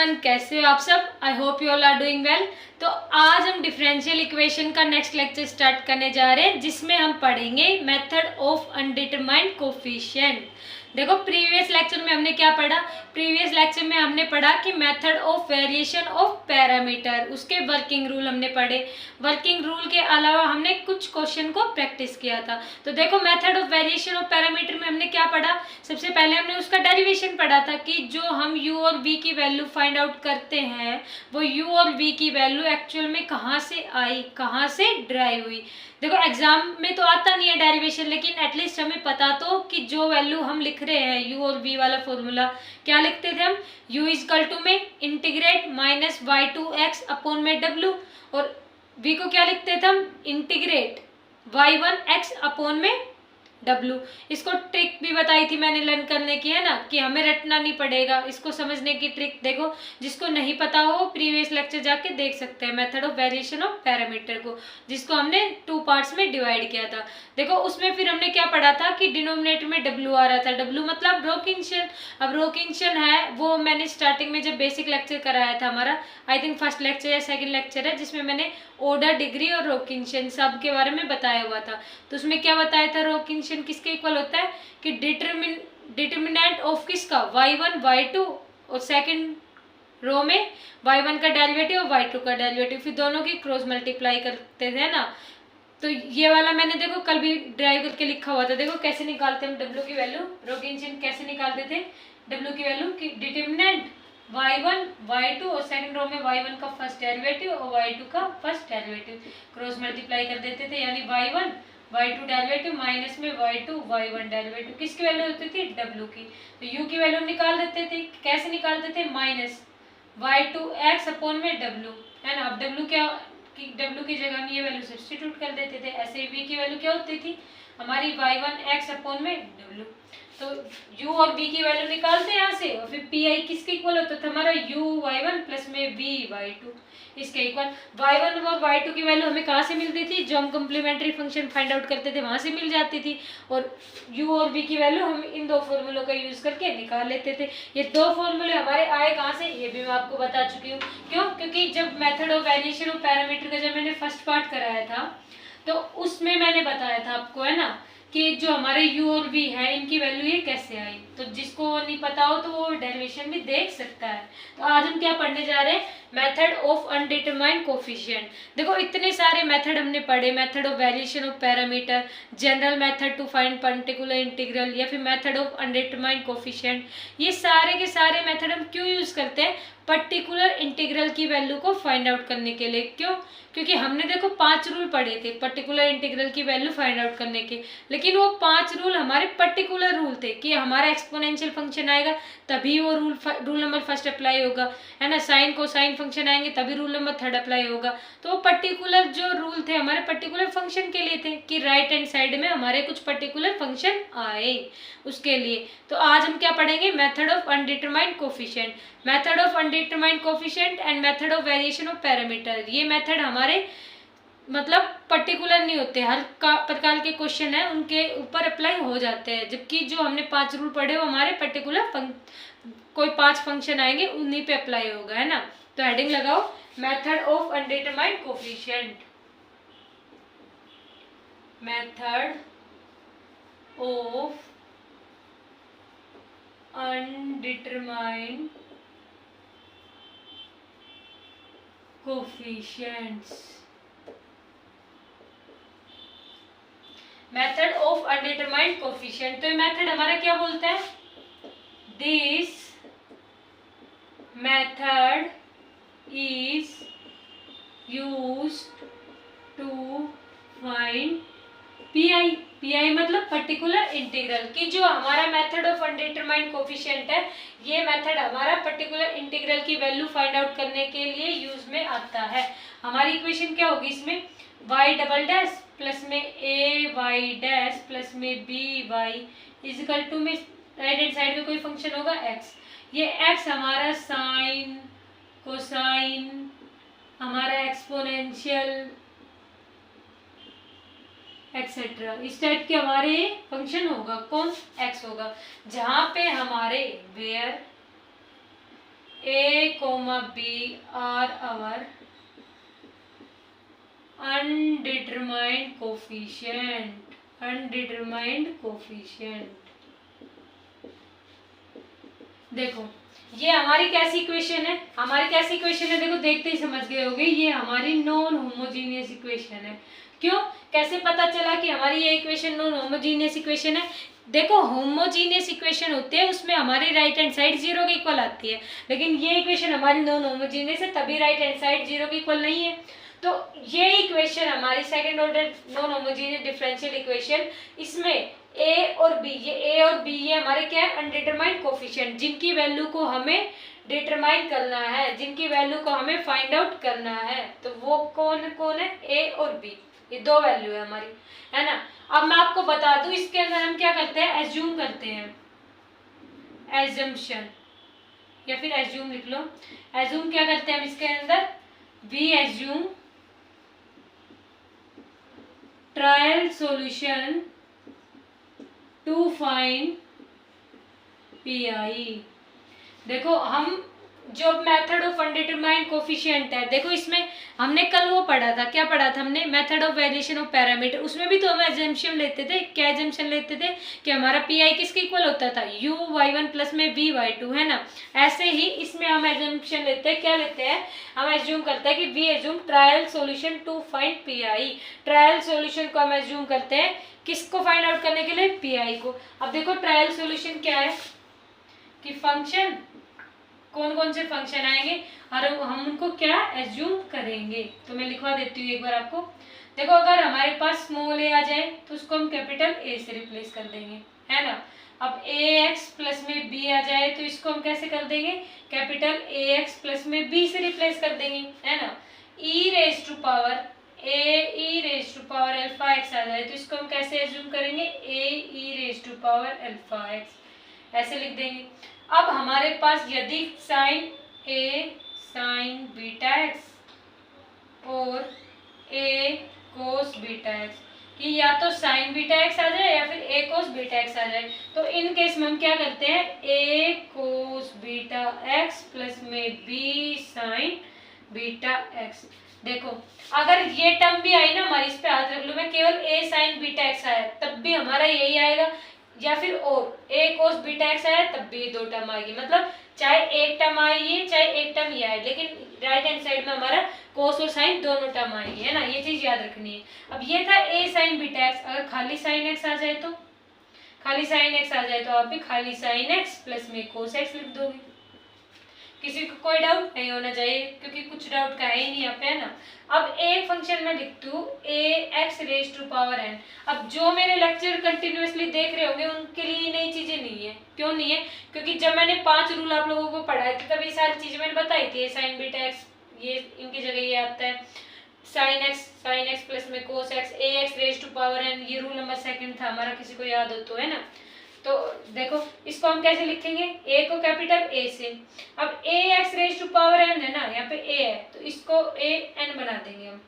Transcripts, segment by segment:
Everyone, कैसे हो आप सब। I hope you all are doing well. तो आज हम डिफरेंशियल इक्वेशन का नेक्स्ट लेक्चर स्टार्ट करने जा रहे हैं, जिसमें हम पढ़ेंगे मेथड ऑफ अनडिटरमाइंड कोफिशिएंट। देखो, प्रीवियस लेक्चर में हमने क्या पढ़ा। प्रीवियस लेक्चर में हमने पढ़ा कि method of variation of parameter, उसके वर्किंग रूल हमने पढ़े। वर्किंग रूल के अलावा हमने कुछ क्वेश्चन को प्रैक्टिस किया था। तो देखो, method of variation of parameter में हमने क्या पढ़ा। सबसे पहले हमने उसका डेरिवेशन पढ़ा था कि जो हम u और v की वैल्यू फाइंड आउट करते हैं, वो u और v की वैल्यू एक्चुअल में कहाँ से आई, कहाँ से ड्राइव हुई। देखो, एग्जाम में तो आता नहीं है डेरिवेशन, लेकिन एटलीस्ट हमें पता तो कि जो वैल्यू हम लिख रहे हैं u और v वाला फॉर्मूला, क्या लिखते थे हम। u इजकल टू में integrate minus y two x upon में w, और v को क्या लिखते थे हम, इंटीग्रेट y1 x अपॉन में W। इसको ट्रिक भी बताई थी मैंने लर्न करने की, है ना, कि हमें रटना नहीं पड़ेगा। इसको समझने की ट्रिक देखो, जिसको नहीं पता हो प्रीवियस लेक्चर जाके देख सकते हैं, method of variation of parameter को, जिसको हमने 2 पार्ट्स में डिवाइड किया था। देखो, उसमें फिर हमने क्या पढ़ा था कि डिनोमिनेटर में W आ रहा था। W मतलब रोकिंशन। अब रोकिंशन है वो मैंने स्टार्टिंग में जब बेसिक लेक्चर कराया था हमारा, आई थिंक फर्स्ट लेक्चर या सेकेंड लेक्चर है, जिसमें मैंने ऑर्डर, डिग्री और रोकिंशन सब के बारे में बताया हुआ था। तो उसमें क्या बताया था, रोकिंशन किसके इक्वल होता है कि डिटर्मिनेंट ऑफ किसका, y1 y2, और सेकंड रो में y1 का डेरिवेटिव और y2 का डेरिवेटिव, फिर दोनों की क्रॉस मल्टीप्लाई करते थे ना। तो ये वाला मैंने देखो कल भी ड्राइव करके लिखा हुआ था। देखो कैसे निकालते हम w की वैल्यू, रोकिंशन कैसे निकालते थे w की वैल्यू की डिटर्मिनेंट y1 y2, और सेकंड रो में y1 का फर्स्ट डेरिवेटिव और y2 का फर्स्ट डेरिवेटिव क्रॉस मल्टीप्लाई कर देते थे, यानी y1 y2 डेरिवेटिव माइनस में y2 y1 डेरिवेटिव, किसकी वैल्यू होती थी, w की। तो u की वैल्यू निकाल देते थे, कैसे निकालते थे, माइनस y2 x अपॉन में w, है ना। अब w क्या कि w की जगह में ये वैल्यू सब्स्टिट्यूट कर देते थे। ऐसे v की वैल्यू क्या होती थी हमारी, y1 x अपॉन में w। तो u और v की वैल्यू निकालते हैं यहाँ से, और फिर pi किसके इक्वल होता था हमारा, u y1 प्लस में v y2, इसके इक्वल। y1 और y2 की वैल्यू हमें कहाँ से मिलती थी, जो हम कम्प्लीमेंट्री फंक्शन फाइंड आउट करते थे वहां से मिल जाती थी, और u और v की वैल्यू हम इन दो फॉर्मूलों का यूज करके निकाल लेते थे। ये दो फॉर्मूले हमारे आए कहाँ से, ये भी मैं आपको बता चुकी हूँ। क्यों, क्योंकि जब method of variation of parameter का जब मैंने फर्स्ट पार्ट कराया था, तो उसमें मैंने बताया था आपको, है ना, कि जो हमारे u और v है इनकी वैल्यू ये कैसे आई। तो जिसको नहीं पता हो तो वो डेरिवेशन भी देख सकता है। तो आज हम क्या पढ़ने जा रहे हैं, मेथड ऑफ अनडिटरमाइंड कोफिशिएंट। देखो, इतने सारे मेथड हमने पढ़े, method of variation of parameter, general method to find particular integral, या फिर मेथड ऑफ अनडिटरमाइंड कोफिशिएंट। ये सारे के सारे मेथड हम क्यों यूज करते हैं, पर्टिकुलर इंटीग्रल की वैल्यू को फाइंड आउट करने के लिए। क्यों, क्योंकि हमने देखो 5 रूल पढ़े थे पर्टिकुलर इंटीग्रल की वैल्यू फाइंड आउट करने के, लेकिन वो 5 रूल हमारे पर्टिकुलर रूल थे कि हमारा एक्सपोनेंशियल फंक्शन आएगा तभी वो रूल नंबर फर्स्ट अप्लाई होगा, है ना। साइन कोसाइन फंक्शन आएंगे तभी रूल नंबर थर्ड अप्लाई होगा। तो वो पर्टिकुलर जो रूल थे हमारे पर्टिकुलर फंक्शन के लिए थे, कि राइट हैंड साइड में हमारे कुछ पर्टिकुलर फंक्शन आए उसके लिए। तो आज हम क्या पढ़ेंगे, method of undetermined coefficient, method of undetermined coefficient and method of variation of parameter. ये मेथड हमारे मतलब पर्टिकुलर नहीं होते, हर प्रकार के क्वेश्चन है उनके ऊपर अप्लाई हो जाते हैं, जबकि जो हमने 5 रूल पढ़े वो हमारे पर्टिकुलर कोई 5 फंक्शन आएंगे उन्हीं पे अप्लाई होगा, है ना। तो हेडिंग लगाओ, method of undetermined coefficient, method of undetermined coefficients. Method of undetermined coefficient, तो ये मेथड हमारा क्या बोलता है, this method is used to find PI. PI मतलब पर्टिकुलर इंटीग्रल, कि जो हमारा मेथड ऑफ अनडिटरमाइंड कोफिशिएंट है, ये मेथड हमारा पर्टिकुलर इंटीग्रल की वैल्यू फाइंड आउट करने के लिए यूज में आता है। हमारी इक्वेशन क्या होगी इसमें, y डबल डैश प्लस में a y डैश प्लस में b y इजिकल टू में राइट हैंड साइड में कोई फंक्शन होगा x। ये x हमारा साइन कोसाइन, हमारा एक्सपोनेंशियल एक्सेट्रा, इस टाइप के हमारे फंक्शन होगा, कौन, x होगा, जहां पे हमारे where A, B are our undetermined coefficient. देखो ये हमारी कैसी इक्वेशन है, देखो देखते ही समझ गए होगे, ये हमारी नॉन होमोजीनियस इक्वेशन है। क्यों, कैसे पता चला कि हमारी ये इक्वेशन नॉन होमोजीनियस इक्वेशन है? देखो होमोजीनियस इक्वेशन होते हैं उसमें हमारी राइट हैंड साइड जीरो के इक्वल आती है, लेकिन ये इक्वेशन हमारी नॉन होमोजीनियस है तभी राइट हैंड साइड जीरो के इक्वल नहीं है। तो ये इक्वेशन हमारी second order non homogeneous differential equation, इसमें ए और बी, ये हमारे क्या है, अनडिटरमाइंड कोफिशिएंट, जिनकी वैल्यू को हमें डिटरमाइन करना है, जिनकी वैल्यू को हमें फाइंड आउट करना है। तो वो कौन कौन है, ए और बी, ये दो वैल्यू है हमारी, है ना। अब मैं आपको बता दूं इसके अंदर हम क्या करते हैं, एज्यूम करते हैं, एजम्पशन या फिर एज्यूम लिख लो। एज्यूम क्या करते हैं हम इसके अंदर, we assume trial solution to find PI. देखो हम जो मेथड ऑफ अनडिटरमाइंड कोफिशिएंट है, देखो इसमें हमने कल वो पढ़ा था, क्या पढ़ा था हमने, method of variation of parameter. उसमें भी तो हम एजम्पशन लेते थे, क्या एजम्पशन लेते थे कि हमारा पीआई किसके इक्वल होता था, u y1 प्लस में v y2, है ना। ऐसे ही इसमें हम एजम्पशन लेते हैं, क्या लेते हैं, हम एज्यूम करते हैं कि we assume trial solution to find PI. Trial solution को हम एज्यूम करते हैं किसको फाइंड आउट करने के लिए, पीआई को। अब देखो ट्रायल सोल्यूशन क्या है कि फंक्शन, कौन कौन से फंक्शन आएंगे और हम उनको क्या एज्यूम करेंगे। तो मैं लिखवा देती हूँ एक बार आपको। देखो अगर हमारे पास स्मॉल ए आ जाए तो उसको हम कैपिटल ए से रिप्लेस कर देंगे, है ना। अब ए एक्स प्लस में बी आ जाए तो इसको हम कैसे कर देंगे, कैपिटल ए एक्स प्लस में बी से रिप्लेस कर देंगे, है ना। E raise to power alpha x आ जाए तो इसको हम कैसे एज्यूम करेंगे, a e raise to power alpha x, ऐसे लिख देंगे। अब हमारे पास यदि sine a sine beta x और ए कोस बीटा एक्स, कि या तो साइन बीटा एक्स आ जाए या फिर ए कोस बीटा एक्स आ जाए, तो इन केस में हम क्या करते हैं, ए कोस बीटा एक्स प्लस में बी साइन बीटा एक्स। देखो अगर ये टर्म भी आई ना हमारी, इस पे हाथ रख लो, मैं केवल ए साइन बीटा एक्स आया तब भी हमारा यही आएगा, या फिर और ए कोस बीटा एक्स आया तब भी दो टर्म आएगी, मतलब चाहे एक टर्म आई है चाहे एक टर्म ये आए, लेकिन राइट हैंड साइड में हमारा कोस और साइन दोनों टर्म आएगी, है ना। ये चीज याद रखनी है। अब ये था ए साइन बीटा एक्स, अगर खाली साइन एक्स आ जाए तो, आप भी खाली साइन एक्स प्लस में कोस एक्स लिख दोगे। किसी को कोई डाउट नहीं होना चाहिए क्योंकि कुछ डाउट का है ही नहीं यहाँ पे, है ना। अब एक फंक्शन में लिखती हूँ a x raise to power n. अब जो मेरे लेक्चर कंटिन्यूअसली देख रहे होंगे उनके लिए नई चीजें नहीं है। क्यों नहीं है, क्योंकि जब मैंने 5 रूल आप लोगों को पढ़ाए थे तभी सारी चीजें मैंने बताई थी। साइन बीटा एक्स ये इनकी जगह ये आता है, साइन एक्स प्लस में cos x, a x raise to power n, ये रूल नंबर 2 था हमारा, किसी को याद हो तो, है ना। तो देखो इसको हम कैसे लिखेंगे, ए को कैपिटल ए से। अब a x raise to power n है ना, यहाँ पे ए है तो इसको ए एन बना देंगे हम,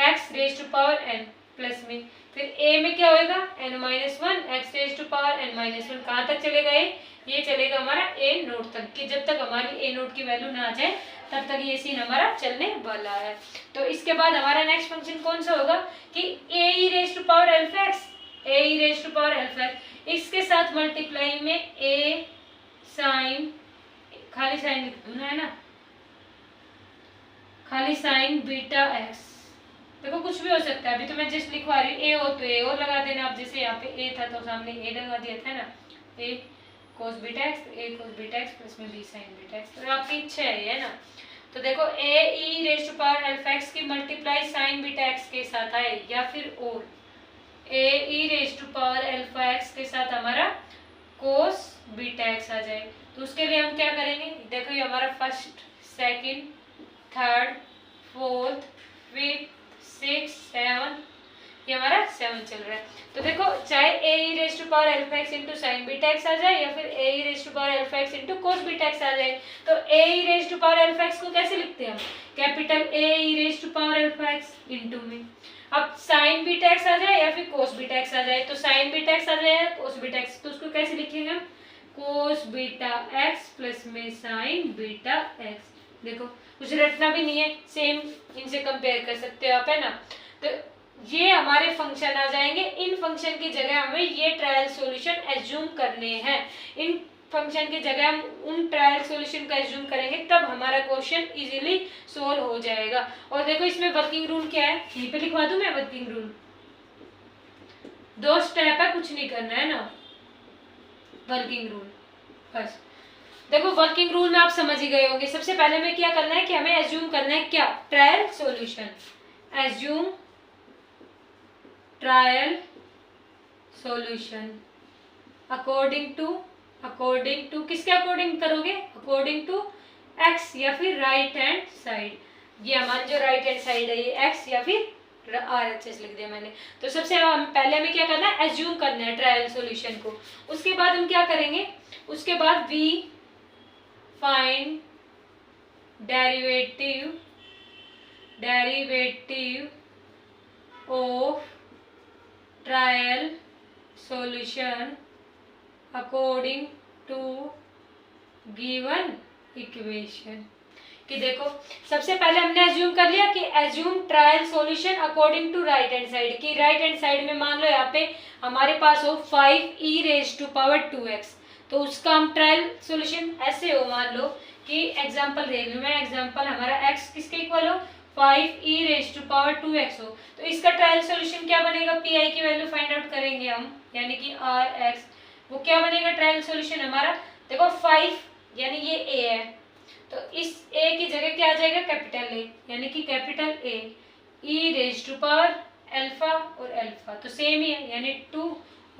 x raise to power n plus में, फिर ए में क्या होएगा n minus 1 x raise to power n minus 1। कहाँ तक चलेगा ये चलेगा हमारा ए नोट तक, कि जब तक हमारी ए नोट की वैल्यू ना आ जाए तब तक ये सीन हमारा चलने वाला है। तो इसके बाद हमारा नेक्स्ट फंक्शन कौन सा होगा कि a e raise to power alpha x, a e raise to power alpha x, इसके साथ मल्टीप्लाई में ए साइन, खाली साइन लिख दूं ना, है ना, खाली साइन बीटा एक्स। देखो कुछ भी हो सकता है, अभी तो मैं जस्ट लिखवा रही हूँ, ए हो तो ए और लगा देना आप, जैसे यहाँ पे ए था तो सामने ए लगा दिया था ना, a cos beta x, a cos beta x plus में बी साइन बीटा एक्स, तो आपकी इच्छा है ना। तो देखो a e raise to power alpha x की मल्टीप्लाई साइन बीटा एक्स के साथ आए, या फिर और a e raise to power alpha x के साथ हमारा कोस बीटा एक्स आ जाए, तो उसके लिए हम क्या करेंगे, देखो ये हमारा first second third fourth fifth 6 7, ये हमारा 7 चल रहा है। तो देखो चाहे a e raise to power alpha x into sine beta x आ जाए या फिर a e raise to power alpha x into cos beta x आ जाए, तो a e raise to power alpha x को कैसे लिखते हैं हम, capital a e raise to power alpha x into में। अब साइन बीटा एक्स आ जाए या फिर कोस बीटा एक्स आ जाए, तो साइन बीटा एक्स आ जाए कोस बीटा एक्स, तो उसको कैसे लिखेंगे हम, कोस बीटा एक्स प्लस में साइन बीटा एक्स। देखो कुछ रटना भी नहीं है, सेम इनसे कंपेयर कर सकते हो आप, है ना। तो ये हमारे फंक्शन आ जाएंगे। इन फंक्शन की जगह हमें ये ट्रायल सॉल्यूशन एज्यूम करने हैं। इन फंक्शन की जगह हम उन ट्रायल सॉल्यूशन का एज्यूम करेंगे, तब हमारा क्वेश्चन इजीली सोल्व हो जाएगा। और देखो इसमें वर्किंग रूल क्या है, यहीं पे लिखवा दूं मैं वर्किंग रूल। 2 स्टेप है, कुछ नहीं करना है ना। वर्किंग रूल बस देखो, वर्किंग रूल में आप समझ ही गए होंगे। सबसे पहले में क्या करना है कि हमें एज्यूम करना है क्या, trial solution. Assume trial solution according to किसके अकॉर्डिंग करोगे, अकॉर्डिंग टू एक्स या फिर राइट हैंड साइड। ये हमारी जो राइट हैंड साइड है ये एक्स या फिर RHS लिख दिया मैंने। तो सबसे पहले हमें क्या करना है, एज्यूम करना है ट्रायल सॉल्यूशन को। उसके बाद हम क्या करेंगे, उसके बाद we find derivative of trial solution according to given equation. कि देखो सबसे पहले हमने एज्यूम कर लिया कि assume trial solution according to right hand side. की राइट हैंड साइड में मान लो यहाँ पे हमारे पास हो 5e⁻²x, तो उसका हम ट्रायल सॉल्यूशन ऐसे हो, मान लो कि एग्जांपल दे रही हूँ मैं, एग्जांपल हमारा x किसके इक्वल हो, 5e⁻²x हो। तो इसका ट्रायल सॉल्यूशन क्या बनेगा, पी की वैल्यू फाइंड आउट करेंगे हम, यानी कि Rx। वो क्या बनेगा ट्रायल सॉल्यूशन हमारा, देखो 5 यानी ये a है, तो इस a की जगह क्या आ जाएगा, कैपिटल A, यानी कि कैपिटल A e⁻α और अल्फा तो सेम ही है, यानी 2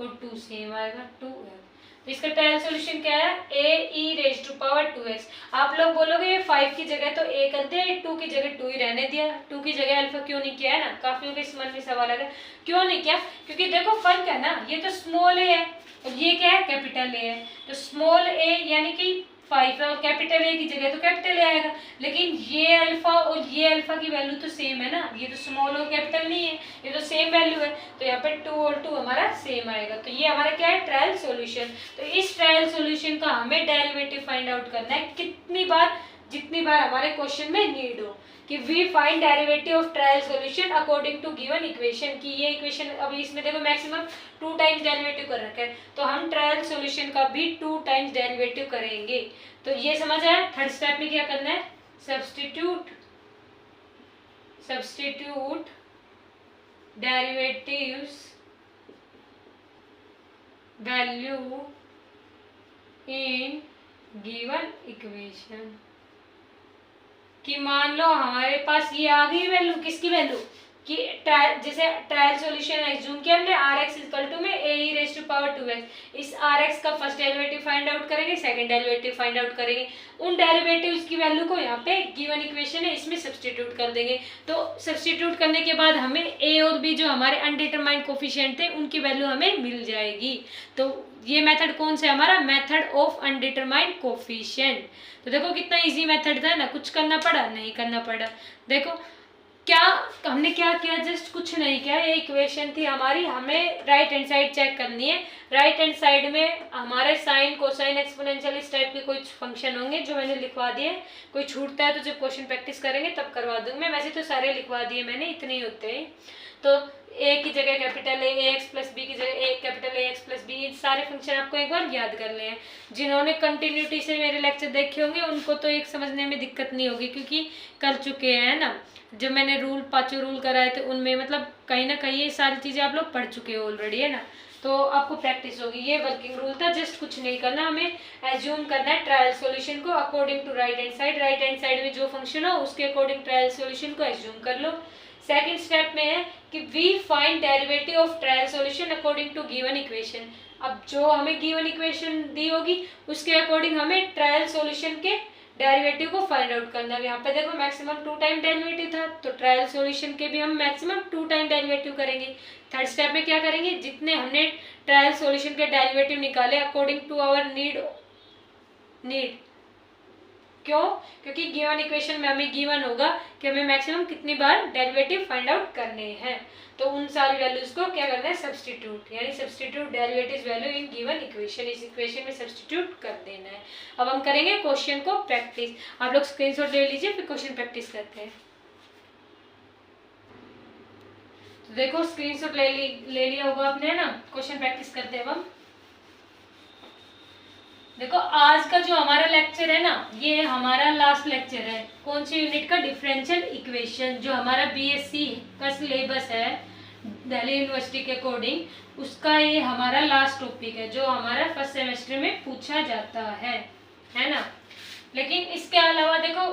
और 2 सेम आएगा, 2f। तो इसका ट्रायल सॉल्यूशन क्या है, a e⁻²x। आप लोग बोलोगे ये 5 की जगह तो a कर दिया, 2 की जगह 2 ही रहने दिया, 2 की जगह अल्फा क्यों नहीं किया, है ना। काफी लोग इस मन में सवाल आएगा क्यों नहीं किया, क्योंकि देखो फर्क है ना, ये तो स्मॉल a है और ये क्या है, कैपिटल A है। तो स्मॉल a यानी कि 5 है और कैपिटल A की जगह तो कैपिटल A आएगा, लेकिन ये अल्फा और ये अल्फा की वैल्यू तो सेम है ना, ये तो स्मॉल और कैपिटल नहीं है, ये तो सेम वैल्यू है, तो यहाँ पे 2 और 2 हमारा सेम आएगा। तो ये हमारा क्या है, ट्रायल सॉल्यूशन। तो इस ट्रायल सॉल्यूशन का हमें डेरिवेटिव फाइंड आउट करना है कितनी बार, जितनी बार हमारे क्वेश्चन में नीड हो, कि we find derivative of trial solution according to given equation. की ये इक्वेशन अभी इसमें देखो मैक्सिमम 2 टाइम्स डेरिवेटिव कर रखा है, तो हम ट्रायल सॉल्यूशन का भी 2 टाइम्स डेरिवेटिव करेंगे। तो ये समझ आया। थर्ड स्टेप में क्या करना है, substitute derivatives value in given equation. कि मान लो हमारे पास ये आ गई वैल्यू, किसकी वैल्यू, कि जैसे ट्रायल सॉल्यूशन एज्यूम किया हमने Rx इक्वल टू में a e⁻²x। इस Rx का फर्स्ट डेरिवेटिव फाइंड आउट करेंगे, सेकंड डेरिवेटिव फाइंड आउट करेंगे, उन डेरिवेटिव्स की वैल्यू को यहाँ पे गिवन इक्वेशन है इसमें सब्स्टिट्यूट कर देंगे। तो सब्स्टिट्यूट करने के बाद हमें a और b जो हमारे अनडिटरमाइंड कोफिशिएंट थे उनकी वैल्यू हमें मिल जाएगी। तो ये मेथड कौन सा है हमारा, मेथड ऑफ अनडिटरमाइंड कोफिशिएंट। तो देखो कितना इजी मेथड था ना, कुछ करना पड़ा, नहीं करना पड़ा। देखो क्या हमने क्या किया, जस्ट कुछ नहीं किया, ये इक्वेशन थी हमारी, हमें राइट हैंड साइड चेक करनी है। राइट हैंड साइड में हमारे साइन, कोसाइन, एक्सपोनेंशियल इस टाइप के कुछ फंक्शन होंगे जो मैंने लिखवा दिए। कोई छूटता है तो जब क्वेश्चन प्रैक्टिस करेंगे तब करवा दूंगी मैं, वैसे तो सारे लिखवा दिए मैंने, इतने ही होते हैं। तो a की जगह capital A, ax plus b की जगह a capital Ax plus b, सारे फंक्शन आपको एक बार याद कर ले हैं। जिन्होंने कंटिन्यूटी से मेरे लेक्चर देखे होंगे उनको तो एक समझने में दिक्कत नहीं होगी, क्योंकि कर चुके हैं ना। जब मैंने पांचों रूल कराए थे उनमें मतलब कहीं ना कहीं ये सारी चीज़ें आप लोग पढ़ चुके हो ऑलरेडी, है ना, तो आपको प्रैक्टिस होगी। ये वर्किंग रूल था, जस्ट कुछ नहीं करना, हमें एज्यूम करना है ट्रायल सॉल्यूशन को according to right hand side. Right hand side में जो फंक्शन हो उसके अकॉर्डिंग ट्रायल सॉल्यूशन को एज्यूम कर लो। सेकंड स्टेप में है कि we find derivative of trial solution according to given equation. अब जो हमें गिवन इक्वेशन दी होगी उसके अकॉर्डिंग हमें ट्रायल सॉल्यूशन के डेरिवेटिव को फाइंड आउट करना है। यहाँ पे देखो मैक्सिमम 2 टाइम डेरिवेटिव था, तो ट्रायल सॉल्यूशन के भी हम मैक्सिमम 2 टाइम डेरिवेटिव करेंगे। थर्ड स्टेप में क्या करेंगे, जितने हमने ट्रायल सॉल्यूशन के डेरिवेटिव निकाले अकॉर्डिंग टू आवर नीड क्यों? क्योंकि गिवन इक्वेशन में हमें गिवन होगा कि हमें मैक्सिमम कितनी बार डेरिवेटिव फाइंड आउट करने हैं, तो उन सारी वैल्यूज को क्या करना है, सब्स्टिट्यूट, यानी substitute derivative value in given equation, इस इक्वेशन में सब्स्टिट्यूट कर देना है। अब हम करेंगे क्वेश्चन को प्रैक्टिस। आप लोग स्क्रीनशॉट ले लीजिए, फिर क्वेश्चन प्रैक्टिस करते हैं। तो देखो स्क्रीनशॉट ले लिया होगा आपने, है ना। क्वेश्चन प्रैक्टिस करते हैं हम। देखो आज का जो हमारा लेक्चर है ना, ये हमारा लास्ट लेक्चर है। कौन सी यूनिट का? Differential equation. जो हमारा बीएससी का सिलेबस है दिल्ली यूनिवर्सिटी के अकॉर्डिंग, उसका ये हमारा लास्ट टॉपिक है जो हमारा फर्स्ट सेमेस्टर में पूछा जाता है ना। लेकिन इसके अलावा देखो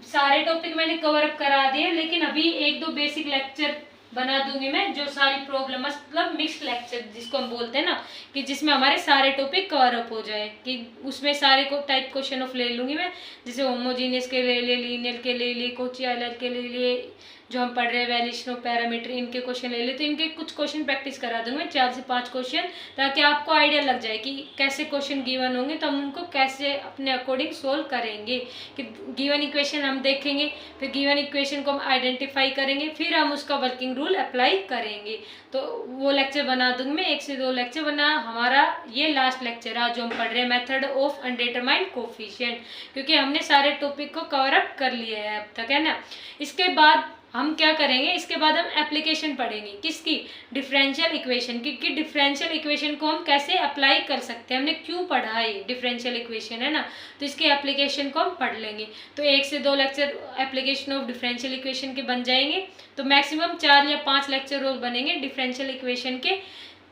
सारे टॉपिक मैंने कवर अप करा दिए, लेकिन अभी एक दो बेसिक लेक्चर बना दूंगी मैं, जो सारी प्रॉब्लम, मतलब मिक्स्ड लेक्चर जिसको हम बोलते हैं ना, कि जिसमें हमारे सारे टॉपिक कवर अप हो जाए, कि उसमें सारे को टाइप क्वेश्चन ऑफ ले लूंगी मैं, जैसे होमोजीनियस के ले लिए, लीनियर के ले लिए, कोची आइलर के ले लिए, जो हम पढ़ रहे हैं वैल्यूएशन ऑफ पैरामीटर, इनके क्वेश्चन ले लिए। तो इनके कुछ क्वेश्चन प्रैक्टिस करा दूंगी मैं, 4 से 5 क्वेश्चन, ताकि आपको आइडिया लग जाए कि कैसे क्वेश्चन गिवन होंगे, तो हम उनको कैसे अपने अकॉर्डिंग सोल्व करेंगे। कि गिवन इक्वेशन हम देखेंगे, फिर गिवन इक्वेशन को हम आइडेंटिफाई करेंगे, फिर हम उसका वर्किंग रूल अप्लाई करेंगे। तो वो लेक्चर बना दूंगी मैं, 1 से 2 लेक्चर बना। हमारा ये लास्ट लेक्चर है जो हम पढ़ रहे हैं, मेथड ऑफ अनडिटरमाइंड कोफिशिएंट, क्योंकि हमने सारे टॉपिक को कवर अप कर लिया है अब तक, है ना। इसके बाद हम क्या करेंगे, इसके बाद हम एप्लीकेशन पढ़ेंगे। किसकी? डिफरेंशियल इक्वेशन की। कि डिफरेंशियल इक्वेशन को हम कैसे अप्लाई कर सकते हैं, हमने क्यों पढ़ा है ये डिफरेंशियल इक्वेशन, है ना। तो इसकी एप्लीकेशन को हम पढ़ लेंगे। तो 1 से 2 lecture application of differential equation के बन जाएंगे। तो मैक्सिमम 4 या 5 लेक्चर रोज बनेंगे डिफरेंशियल इक्वेशन के।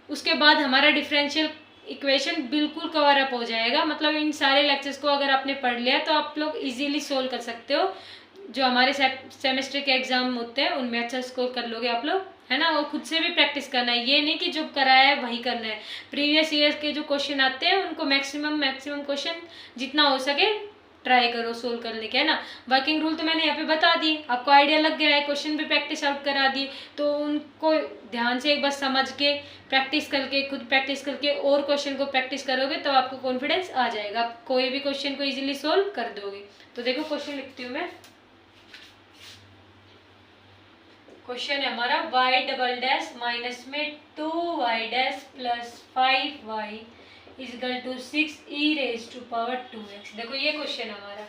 उसके बाद हमारा डिफरेंशियल इक्वेशन बिल्कुल कवर अप हो जाएगा। मतलब इन सारे लेक्चर्स को अगर आपने पढ़ लिया तो आप लोग इजीली सोल्व कर सकते हो। जो हमारे सेमेस्टर के एग्जाम होते हैं उनमें अच्छा स्कोर कर लोगे आप लोग, है ना। और खुद से भी प्रैक्टिस करना है, ये नहीं कि जो कराया है वही करना है। प्रीवियस ईयर के जो क्वेश्चन आते हैं उनको मैक्सिमम क्वेश्चन जितना हो सके ट्राई करो सोल्व करने के, है ना। वर्किंग रूल तो मैंने यहाँ पे बता दिए, आपको आइडिया लग गया है, क्वेश्चन भी प्रैक्टिस आउट करा दिए। तो उनको ध्यान से एक बार समझ के प्रैक्टिस करके, खुद प्रैक्टिस करके और क्वेश्चन को प्रैक्टिस करोगे तो आपको कॉन्फिडेंस आ जाएगा, आप कोई भी क्वेश्चन को इजीली सोल्व कर दोगे। तो देखो क्वेश्चन लिखती हूँ मैं। क्वेश्चन है हमारा y डबल डैश माइनस में 2y dash plus 5y equal to 6e raise to power 2x। देखो ये क्वेश्चन हमारा।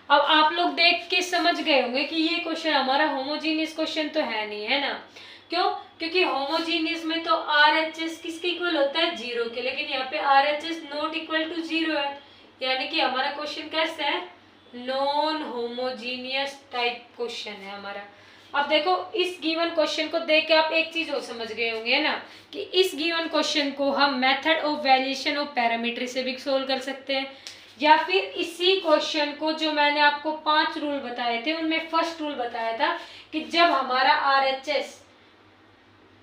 अब आप लोग देख के समझ गए होंगे कि ये क्वेश्चन हमारा होमोजीनियस क्वेश्चन तो है नहीं, है ना। क्यों? क्योंकि होमोजीनियस में तो RHS किसके इक्वल होता है? 0 के, लेकिन यहाँ पे RHS नॉट इक्वल टू 0 है, यानी कि हमारा क्वेश्चन कैसा है? नॉन होमोजीनियस टाइप क्वेश्चन है हमारा। अब देखो इस गिवन क्वेश्चन को देख के आप एक चीज और समझ गए होंगे, है ना, कि इस गिवन क्वेश्चन को हम method of valuation of parameter से भी सोल्व कर सकते हैं, या फिर इसी क्वेश्चन को जो मैंने आपको 5 रूल बताए थे उनमें फर्स्ट रूल बताया था कि जब हमारा RHS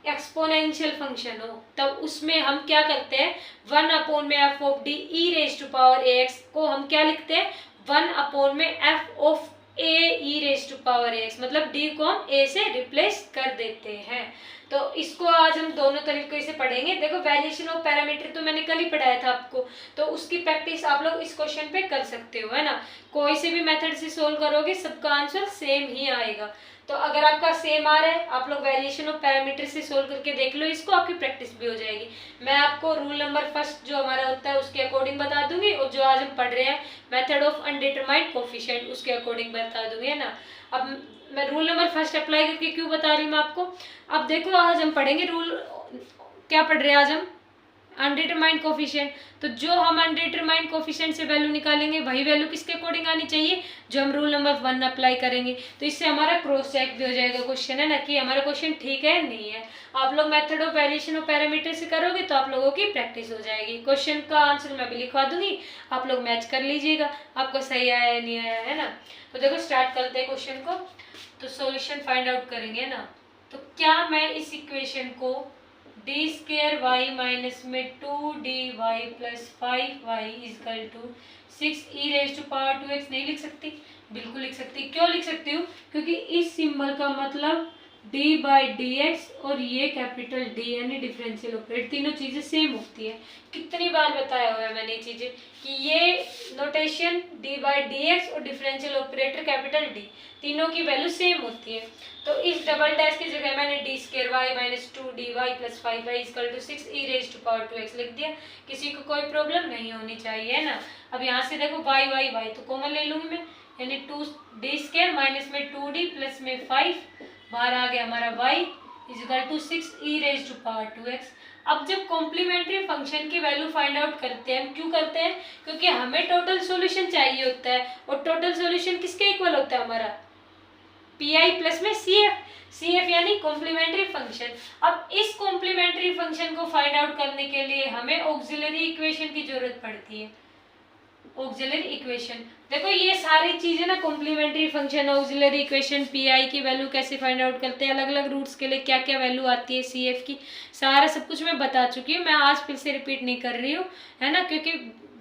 एक्सपोनेंशियल फंक्शन हो तब उसमें हम क्या करते हैं, 1 अपॉन में f of d e raise to power ax को हम क्या लिखते हैं, 1 अपॉन में f of a e raise to power ax, मतलब d को हम a से रिप्लेस कर देते हैं। तो इसको आज हम दोनों तरीके से पढ़ेंगे। देखो वैल्यूएशन ऑफ पैरामीटर तो मैंने कल ही पढ़ाया था आपको, तो उसकी प्रैक्टिस आप लोग इस क्वेश्चन पे कर सकते हो, है ना। कोई से भी मेथड से सोल्व करोगे सबका आंसर सेम ही आएगा। तो अगर आपका सेम आ रहा है आप लोग वैल्यूएशन ऑफ पैरामीटर से सोल्व करके देख लो इसको, आपकी प्रैक्टिस भी हो जाएगी। मैं आपको रूल नंबर फर्स्ट जो हमारा होता है उसके अकॉर्डिंग बता दूंगी, और जो आज हम पढ़ रहे हैं मेथड ऑफ अनडिटरमाइंड कोफिशिएंट उसके अकॉर्डिंग बता दूंगी, है ना। अब मैं रूल नंबर फर्स्ट अप्लाई करके क्यों बता रही हूँ मैं आपको। अब देखो आज हम पढ़ेंगे रूल, क्या पढ़ रहे हैं आज हम, अनडिटरमाइंड कोफिशिएंट। तो जो हम अनडिटरमाइंड कोफिशिएंट से वैल्यू निकालेंगे वही वैल्यू किसके अकॉर्डिंग आनी चाहिए, जो हम रूल नंबर 1 अप्लाई करेंगे। तो इससे हमारा क्रॉस चेक भी हो जाएगा क्वेश्चन, है ना, कि हमारा क्वेश्चन ठीक है नहीं है। आप लोग method of valuation of parameter से करोगे तो आप लोगों की प्रैक्टिस हो जाएगी। क्वेश्चन का आंसर मैं भी लिखवा दूंगी, आप लोग मैच कर लीजिएगा आपको सही आया है नहीं आया, है ना। तो देखो स्टार्ट करते हैं क्वेश्चन को। तो सॉल्यूशन फाइंड आउट करेंगे ना। तो क्या मैं इस इक्वेशन को डी स्क्वायर वाई माइनस में 2dy plus 5y equal to 6e raise to power 2x नहीं लिख सकती? बिल्कुल लिख सकती। क्यों लिख सकती हूँ? क्योंकि इस सिंबल का मतलब डी बाई डी एक्स और ये कैपिटल डी यानी डिफरेंशियल ऑपरेटर, तीनों चीजें सेम होती है। कितनी बार बताया हुआ है मैंने ये चीजें कि ये notation D by D x और डिफरेंशियल ऑपरेटर कैपिटल डी, तीनों की वैल्यू सेम होती है। तो इस डबल डैश की जगह मैंने d square y minus 2dy plus 5y equal to 6 e raise to power 2x लिख दिया। किसी को कोई प्रॉब्लम नहीं होनी चाहिए, है ना। अब यहाँ से देखो वाई वाई वाई तो कॉमन ले लूंगी मैं, यानी 2d स्क्वायर माइनस में 2d प्लस में 5, बाहर आ गया हमारा y equal to 6 e raise to power 2x। अब जब कॉम्प्लीमेंट्री फंक्शन की वैल्यू फाइंड आउट करते हैं, हम क्यों करते हैं? क्योंकि हमें टोटल सॉल्यूशन चाहिए होता है, और टोटल सॉल्यूशन किसके इक्वल होता है हमारा? पी प्लस में सी एफ यानी कॉम्प्लीमेंट्री फंक्शन। अब इस कॉम्प्लीमेंट्री फंक्शन को फाइंड आउट करने के लिए हमें ऑक्सिलरी इक्वेशन की जरूरत पड़ती है। ऑक्सिलरी इक्वेशन, देखो ये सारी चीजें ना, complementary function, auxiliary equation, P की वैल्यू कैसे फाइंड आउट करते हैं, अलग अलग रूट्स के लिए क्या क्या वैल्यू आती है सी एफ की, सारा सब कुछ मैं बता चुकी हूँ। मैं आज फिर से रिपीट नहीं कर रही हूँ, है ना, क्योंकि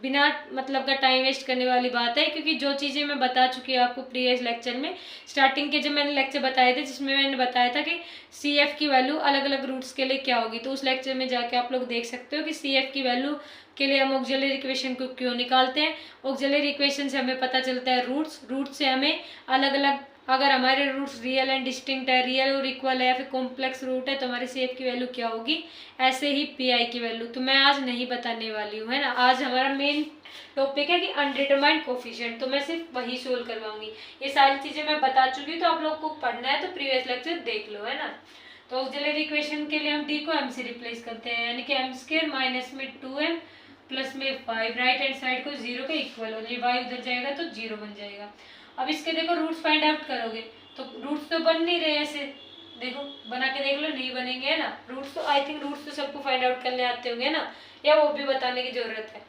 बिना मतलब का टाइम वेस्ट करने वाली बात है। क्योंकि जो चीज़ें मैं बता चुकी हूँ आपको प्रीवियस लेक्चर में, स्टार्टिंग के जब मैंने लेक्चर बताए थे जिसमें मैंने बताया था कि सी एफ की वैल्यू अलग अलग रूट्स के लिए क्या होगी, तो उस लेक्चर में जाके आप लोग देख सकते हो कि सी एफ की वैल्यू के लिए हम ऑक्सिलरी इक्वेशन को क्यों निकालते हैं। ऑक्सिलरी इक्वेशन से हमें पता चलता है रूट्स से हमें अलग अलग, अगर हमारे रूट्स रियल एंड डिस्टिंक्ट है, रियल और इक्वल है, या फिर कॉम्प्लेक्स रूट है, तो हमारे सी एफ की वैल्यू क्या होगी। ऐसे ही पी की वैल्यू तो मैं आज नहीं बताने वाली हूँ, है ना। आज हमारा मेन टॉपिक है कि अनडिटरमाइंड कोफिशिएंट, तो मैं सिर्फ वही सोल्व करवाऊंगी। ये सारी चीजें मैं बता चुकी हूँ, तो आप लोग को पढ़ना है तो प्रीवियस लेक्चर देख लो, है ना। तो ऑक्सिलरी इक्वेशन के लिए हम डी को एम से रिप्लेस करते हैं, यानी कि एम स्क्वायर माइनस में 2m प्लस में 5, राइट हैंड साइड को 0 के इक्वल, और ये y उधर जाएगा तो 0 बन जाएगा। अब इसके देखो रूट्स फाइंड आउट करोगे तो रूट्स तो बन नहीं रहे ऐसे, देखो बना के देख लो, नहीं बनेंगे, है ना। रूट्स तो आई थिंक रूट्स तो सबको फाइंड आउट करने आते होंगे ना, या वो भी बताने की जरूरत है।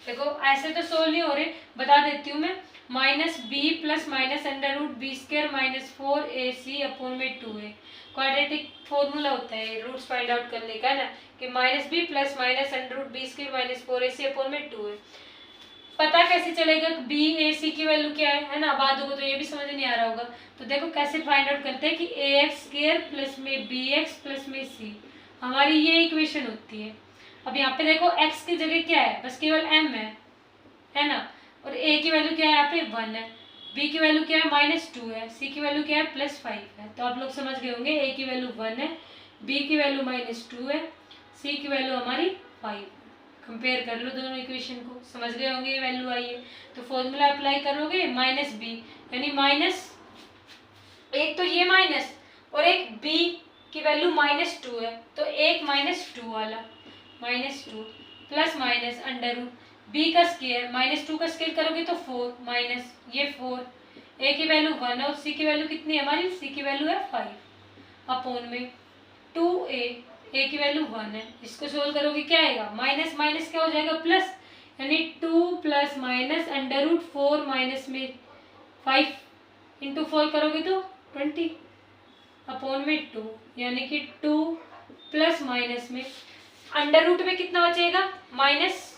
देखो ऐसे तो सोल्व नहीं हो रहे, बता देती हूँ मैं। Minus b plus minus under root b square minus 4ac upon में 2a, क्वाड्रेटिक फॉर्मूला होता है रूट्स फाइंड आउट करने का, है ना, कि minus b plus minus under root b square minus 4ac upon में 2a। पता कैसे चलेगा बी ए सी की वैल्यू क्या है ना, बाद को तो ये भी समझ नहीं आ रहा होगा। तो देखो कैसे फाइंड आउट करते हैं कि ए एक्स स्क्वायर प्लस में बी एक्स प्लस में सी, हमारी ये इक्वेशन होती है। अब यहाँ पे देखो x की जगह क्या है, बस केवल m है ना, और a की वैल्यू क्या है यहाँ पे 1 है, b की वैल्यू क्या है -2 है, c की वैल्यू क्या है +5 है। तो आप लोग समझ गए होंगे a की वैल्यू 1 है, b की वैल्यू -2 है, c की वैल्यू हमारी 5। कंपेयर कर लो दोनों इक्वेशन को, समझ गए होंगे ये वैल्यू आई है। तो फॉर्मूला अप्लाई करोगे -b यानी माइनस, एक तो ये माइनस और एक b की वैल्यू -2 है, तो एक -2 वाला -2 plus minus under root b का स्क्वायर -2 का स्क्वायर करोगे तो 4 माइनस ये 4, ए की वैल्यू 1 है और सी की वैल्यू कितनी है हमारी, सी की वैल्यू है 5 अपॉन में 2a, ए की वैल्यू 1 है। इसको सोल्व करोगे क्या आएगा, माइनस माइनस क्या हो जाएगा प्लस, यानी 2 plus minus under root 4 minus में 5 इंटू 4 करोगे तो 20 अपॉन में 2, यानी कि 2 प्लस माइनस में अंडर रूट में कितना बचेगा माइनस,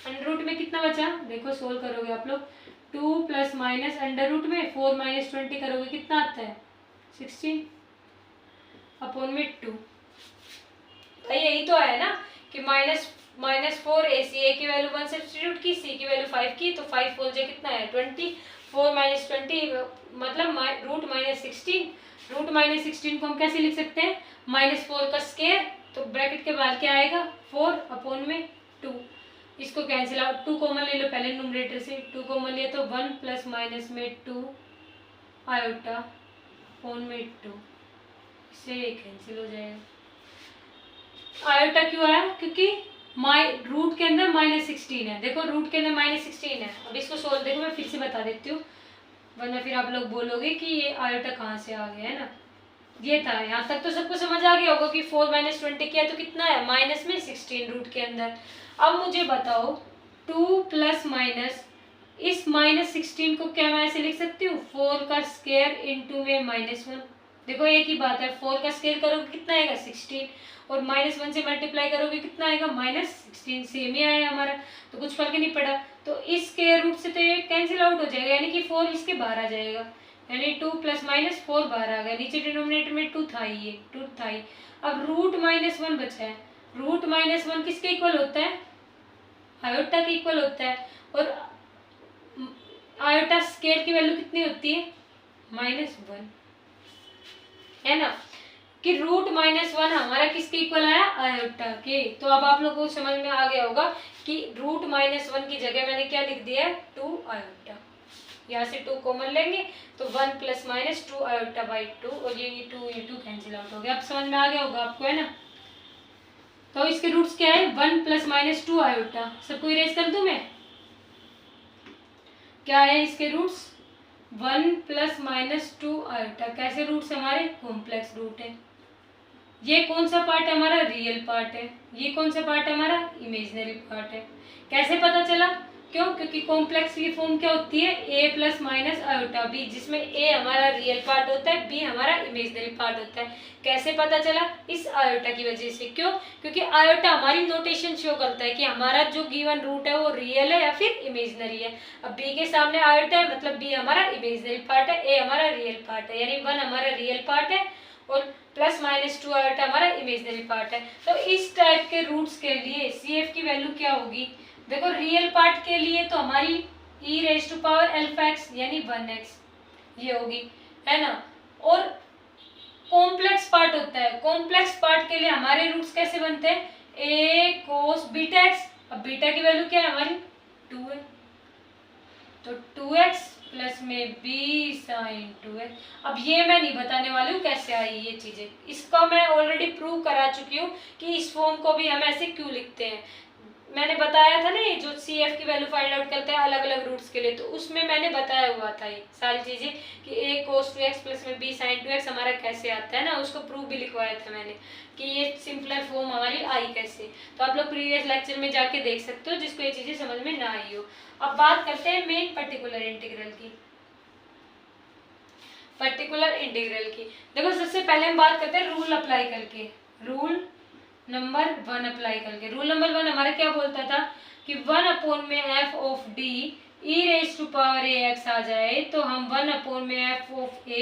अंडर रूट में कितना बचा, देखो सोल्व करोगे आप लोग, 2 प्लस माइनस अंडर रूट में 4 माइनस 20 करोगे कितना आता है 16 अपॉन में 2। भाई यही तो है ना कि -4ac, ए की वैल्यू 1 सब्स्टिट्यूट की, सी की वैल्यू 5 की, तो 5 फोर जो कितना है 20, 4 माइनस 20 मतलब रूट -16, रूट -16 को हम कैसे लिख सकते हैं, -4 का स्क्वायर, तो ब्रैकेट के बाद क्या आएगा 4 अपॉन में 2, इसको कैंसिल आउट, 2 कॉमन ले लो पहले न्यूमरेटर से, 2 कॉमन लिया तो 1 प्लस माइनस में 2 आयोटा अपॉन में 2, इससे कैंसिल हो जाएगा। आयोटा क्यों आया, क्योंकि रूट के अंदर -16 है, देखो रूट के अंदर -16 है। अब इसको सोल्व देखो मैं फिर से बता देती हूँ, वरना फिर आप लोग बोलोगे कि ये आयोटा कहाँ से आ गया, है ना। ये था, यहाँ तक तो सबको समझ आ गया होगा कि 4 माइनस 20 किया तो कितना है माइनस में 16 रूट के अंदर। अब मुझे बताओ 2 प्लस माइनस, इस -16 को क्या मैं ऐसे लिख सकती हूँ 4 का स्क्वायर इंटू में -1, देखो एक ही बात है, 4 का स्क्वायर करोगे कितना आएगा 16 और -1 से मल्टीप्लाई करोगे कितना आएगा -16, सेम ही आया हमारा, तो कुछ फर्क नहीं पड़ा। तो इस स्क्वायर रूट से तो ये कैंसिल आउट हो जाएगा, यानी कि 4 इसके बाहर आ जाएगा, यानी 2 प्लस माइनस 4 बाहर आ गया, नीचे डिनोमिनेटर में 2 था, ये 2 था ही। अब रूट माइनस 1 बचा है, रूट माइनस 1 किसके इक्वल होता है, आयोटा के इक्वल होता है। और आयोटा स्केयर की वैल्यू कितनी होती है, -1, है ना, कि रूट -1 हमारा किसके इक्वल आया, आयोटा के। तो अब आप लोगों को समझ में आ गया होगा कि रूट -1 की जगह मैंने क्या लिख दिया है, 2 आयोटा। यहाँ से 2 कॉमन लेंगे तो 1 प्लस माइनस 2 आयोटा बाई 2, और ये 2 कैंसिल आउट हो गया। अब समझ में आ गया होगा आपको, है ना। तो इसके रूट्स क्या है, 1 प्लस माइनस 2 आयोटा। सबको इरेज कर दूं मैं, क्या है इसके रूट्स, 1 प्लस माइनस 2 आयोटा। कैसे रूट्स हमारे, कॉम्प्लेक्स रूट है। ये कौन सा पार्ट है हमारा, रियल पार्ट है। ये कौन सा पार्ट है हमारा, इमेजिनरी पार्ट है। कैसे पता चला, क्यों, क्योंकि कॉम्प्लेक्स की फॉर्म क्या होती है, a plus minus iota b, जिसमें a हमारा रियल पार्ट होता है, b हमारा इमेजिनरी पार्ट होता है। कैसे पता चला, इस आयोटा की वजह से। क्यों, क्योंकि आयोटा हमारी नोटेशन शो करता है कि हमारा जो गिवन रूट है वो रियल है या फिर इमेजिनरी है। अब b के सामने आयोटा है, मतलब b हमारा इमेजिनरी पार्ट है, a हमारा रियल पार्ट है, यानी 1 हमारा रियल पार्ट है और प्लस माइनस 2 आयोटा हमारा इमेजिनरी पार्ट है। तो इस टाइप के रूट्स के लिए CF की वैल्यू क्या होगी, देखो रियल पार्ट के लिए तो हमारी e raise to power alpha x यानी 1x ये होगी, है ना। और कॉम्प्लेक्स पार्ट होता है, कॉम्प्लेक्स पार्ट के लिए हमारे रूट्स कैसे बनते हैं, a cos बीटा x। अब बीटा की वैल्यू क्या है हमारी, 2 है, तो 2x प्लस में b साइन 2x। अब ये मैं नहीं बताने वाली हूँ कैसे आई ये चीजें, इसका मैं ऑलरेडी प्रूव करा चुकी हूँ कि इस फॉर्म को भी हम ऐसे क्यों लिखते हैं। मैंने बताया था ना, ये जो CF की वैल्यू फाइंड आउट करते हैं अलग अलग रूट्स के लिए, तो उसमें मैंने बताया हुआ था ये सारी चीजें कि a cos 2x प्लस में b sin 2x हमारा कैसे आता है ना, उसको प्रूफ भी लिखवाया था मैंने कि ये सिंपलर फॉर्म हमारी आई कैसे। तो आप लोग प्रीवियस लेक्चर में जाके देख सकते हो जिसको ये चीजें समझ में ना आई हो। अब बात करते हैं मेन पर्टिकुलर इंटीग्रल की। पर्टिकुलर इंटीग्रल की देखो, सबसे पहले हम बात करते हैं रूल अप्लाई करके। रूल नंबर 1 अप्लाई करके, रूल नंबर 1 हमारा क्या बोलता था कि 1 अपॉन में f of d e raise to power ax आ जाए तो हम 1 अपॉन में f of a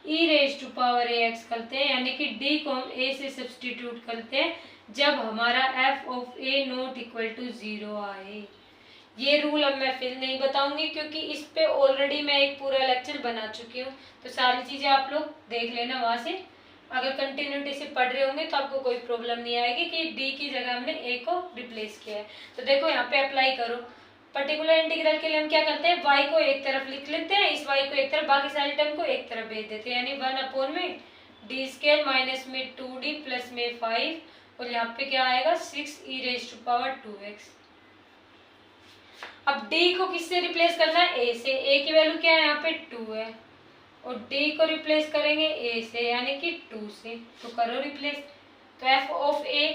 e raise to power ax करते हैं, यानी कि d को हम a से सब्सटीट्यूट करते हैं जब हमारा f of a not equal to 0 आए। ये रूल अब मैं फिर नहीं बताऊंगी क्योंकि इस पे ऑलरेडी मैं एक पूरा लेक्चर बना चुकी हूँ, तो सारी चीजें आप लोग देख लेना वहां से। अगर कंटिन्यूटी से पढ़ रहे होंगे तो आपको कोई प्रॉब्लम नहीं आएगी कि d की जगह हमने a को रिप्लेस किया है। तो देखो यहाँ पे अप्लाई करो। पर्टिकुलर इंटीग्रल के लिए हम क्या करते हैं, y को एक तरफ लिख लेते हैं, इस y को एक तरफ, बाकी सारे टर्म को एक तरफ भेज देते हैं, यानी 1 अपॉन में d स्क्वायर माइनस में 2d प्लस में 5, और यहाँ पे क्या आएगा 6 e raise to power 2x। अब d को किससे रिप्लेस करना है, a से। a की वैल्यू क्या है, यहाँ पे 2 है, और d को रिप्लेस करेंगे a से यानी कि 2 से। तो करो रिप्लेस। तो f ऑफ a,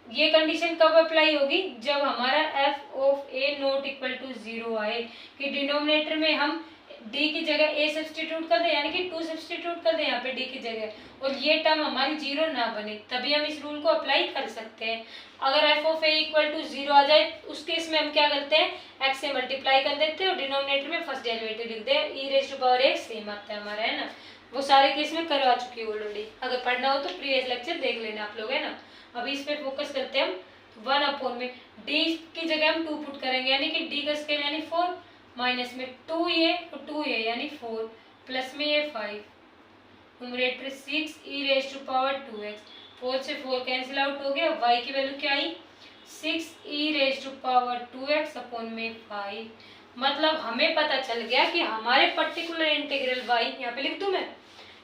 ये कंडीशन कब अप्लाई होगी, जब हमारा f of a not equal to 0 आए, कि डिनोमिनेटर में हम d की जगह a सब्सटीट्यूट कर दें, यानी कि 2 सब्सटीट्यूट कर दें यहाँ पे d की जगह, और ये टर्म हमारी 0 ना बने, तभी हम इस रूल को अप्लाई कर सकते हैं। अगर f of a equal to 0 आ जाए उस केस में हम क्या करते हैं, x से मल्टीप्लाई कर देते हैं और डिनोमिनेटर में फर्स्ट डेरिवेटिव लिख दे, e raise to power x same आता है हमारा, है ना। वो सारे केस में करवा चुकी हूँ ऑलरेडी, अगर पढ़ना हो तो प्रीवियस लेक्चर देख लेना आप लोग, है ना। अभी इस पे फोकस करते हैं हम। 1 अपॉन में d की जगह हम 2 पुट करेंगे, यानी कि d का स्क्वायर यानी 4, माइनस में 2 ये और 2 ये यानी 4, प्लस में ये 5, numerator 6 e raise to power 2x। 4 से 4 कैंसिल आउट हो गया, y की वैल्यू क्या आई 6 e raise to power 2x upon में 5। मतलब हमें पता चल गया कि हमारे पर्टिकुलर इंटीग्रल y, यहाँ पे लिख दूं मैं